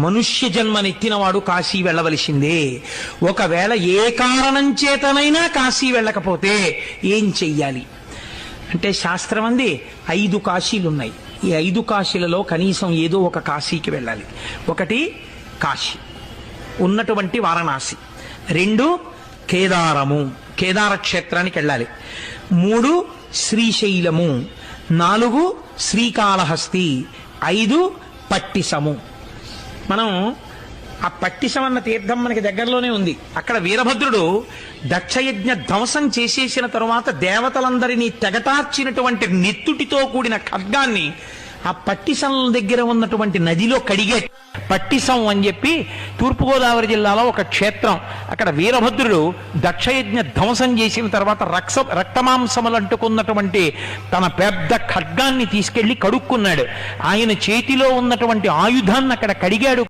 మనుష్య జన్మనెత్తినవాడు కాశీ వెళ్ళవలసిందే. ఒకవేళ ఏ కారణం చేతనైనా కాశీ వెళ్ళకపోతే ఏం చెయ్యాలి అంటే శాస్త్రం అంది 5 కాశీలున్నాయి. ఈ 5 కాశీలలో కనీసం ఏదో ఒక కాశీకి వెళ్ళాలి. ఒకటి కాశీ ఉన్నటువంటి వారణాసి, 2 కేదారము, కేదార క్షేత్రానికి వెళ్ళాలి, 3 శ్రీశైలము, 4 శ్రీకాళహస్తి, 5 పట్టిసము. మనం ఆ పట్టిసం అన్న తీర్థం మనకి దగ్గరలోనే ఉంది. అక్కడ వీరభద్రుడు దక్షయజ్ఞ ధ్వంసం చేసేసిన తరువాత దేవతలందరినీ తెగటార్చినటువంటి నెత్తుటితో కూడిన ఖడ్గాన్ని ఆ పట్టిసం దగ్గర ఉన్నటువంటి నదిలో కడిగే పట్టిసం అని చెప్పి తూర్పుగోదావరి జిల్లాలో ఒక క్షేత్రం. అక్కడ వీరభద్రుడు దక్షయజ్ఞ ధ్వంసం చేసిన తర్వాత రక్తమాంసములు అంటుకున్నటువంటి తన పెద్ద ఖడ్గాన్ని తీసుకెళ్లి కడుక్కున్నాడు. ఆయన చేతిలో ఉన్నటువంటి ఆయుధాన్ని అక్కడ కడిగాడు.